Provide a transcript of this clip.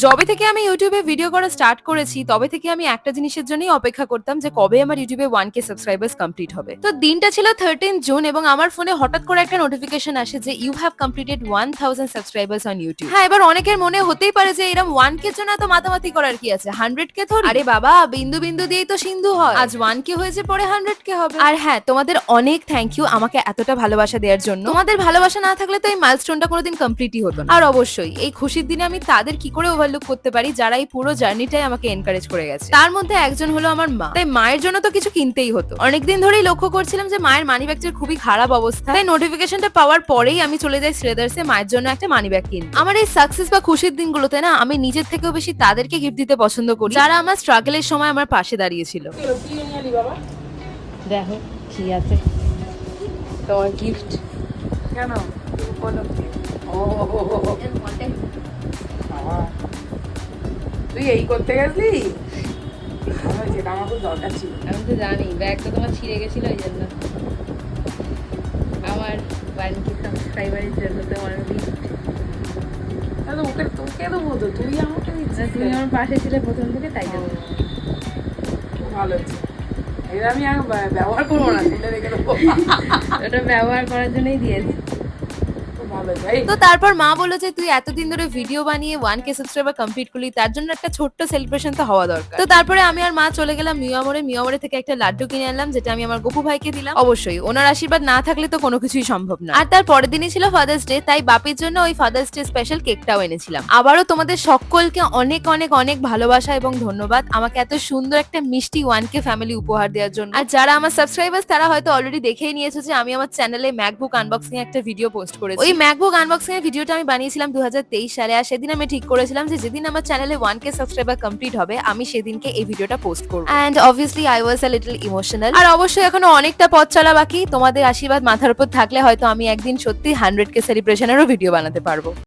যবে থেকে আমি ইউটিউবে ভিডিও করা স্টার্ট করেছি তবে থেকে আমি একটা জিনিসের জন্যই অপেক্ষা করতাম যে কবে আমার ইউটিউবে 1K সাবস্ক্রাইবার্স কমপ্লিট হবে। তো দিনটা ছিল 13 জুন এবং আমার ফোনে হঠাৎ করে একটা নোটিফিকেশন আসে যে you have completed 1000 subscribers on YouTube. হ্যাঁ, এবার অনেকের মনে হতেই পারে যে এরকম 1K জন্য এত মাতামাতি করার কি আছে, 100K ধরি। আরে বাবা, বিন্দু বিন্দু দিয়েই তো সিন্ধু হয়। আজ 1K হয়েছে, পরে 100K হবে। আর হ্যাঁ, তোমাদের অনেক থ্যাংক ইউ আমাকে এতটা ভালোবাসা দেওয়ার জন্য। তোমাদের ভালোবাসা না থাকলে তো এই মাইলস্টোনটা কোনোদিন কমপ্লিটই হতো না। আর অবশ্যই এই খুশির দিনে আমি তাদের কি করে ওভারলুক করতে পারি যারা এই পুরো জার্নিটাই আমাকে এনকারেজ করে গেছে। তার মধ্যে একজন হলো আমার মা। তাই মায়ের জন্য তো কিছু কিনতেই হতো। অনেকদিন ধরেই লক্ষ্য করছিলাম যে মায়ের মানি ব্যাগটার খুবই খারাপ অবস্থা। তাই নোটিফিকেশনটা পাওয়ার পরেই আমি চলে যাই শ্রেদার্সে মায়ের জন্য একটা মানি ব্যাগ কিনতে। আমার এই সাকসেস বা খুশির দিনগুলোতে না আমি নিজের থেকেও বেশি তাদেরকে গিফট দিতে পছন্দ করি যারা আমার স্ট্রাগলের সময় আমার পাশে দাঁড়িয়েছিল। দেখো কি আছে তোমার গিফট। কেন বলো? ও বাবা, তুই এই করতে গেছলি? আমার যেটা আমার খুব দরকার ছিল। আমি তো জানি ব্যাগটা তোমার ছিঁড়ে গেছিল ওই জন্য। আমার 1K সাবস্ক্রাইবারের জন্য তোমার গিফট। তাহলে ওকে তোকে দেবো তো, তুই আমাকে দিচ্ছিস তুমি আমার পাশে ছিলে প্রথম থেকে, তাই জন্য। খুব ভালো হচ্ছে। এটা আমি আর ব্যবহার করবো না, তুলে রেখে দেবো। ওটা ব্যবহার করার জন্যই দিয়েছি। খুব ভালো হচ্ছে। এই, তো তারপর মা বললো যে তুই এতদিন ধরে ভিডিও বানিয়ে 1K সাবস্ক্রাইবার কমপ্লিট করলি, তার জন্য একটা ছোট্ট সেলিব্রেশন তো হওয়া দরকার। তো তারপরে আমি আর মা চলে গেলাম মিয়ামরে থেকে একটা লাড্ডু কিনে আনলাম, যেটা আমি আমার গপু ভাইকে দিলাম। অবশ্যই ওনার আশীর্বাদ না থাকলে তো কোনো কিছুই সম্ভব না। আর তার পরের দিনই ছিল ফাদার্স ডে, তাই বাপির জন্য ওই ফাদার্স ডে স্পেশাল কেকটাও এনেছিলাম। আবারও তোমাদের সকলকে অনেক অনেক অনেক ভালোবাসা এবং ধন্যবাদ আমাকে এত সুন্দর একটা মিষ্টি 1K ফ্যামিলি উপহার দেওয়ার জন্য। আর যারা আমার সাবস্ক্রাইবার্স তারা হয়তো অলরেডি দেখেই নিয়েছো যে আমি আমার চ্যানেলে ম্যাকবুক আনবক্সিং একটা ভিডিও পোস্ট করেছি। ওই ম্যাকবুক আনবক্সিং এর ভিডিওটা আমি বানিয়েছিলাম 2023 সালে। আর সেদিন আমি ঠিক করেছিলাম যে যেদিন আমার চ্যানেলে 1K সাবস্ক্রাইবার কমপ্লিট হবে আমি সেদিনকে এই ভিডিওটা পোস্ট করব। And obviously I was a little emotional. আর অবশ্যই এখনো অনেকটা পথ চলা বাকি। তোমাদের আশীর্বাদ মাথার উপর থাকলে হয়তো আমি একদিন সত্যি 100K সেলিব্রেশনেরও ভিডিও বানাতে পারবো।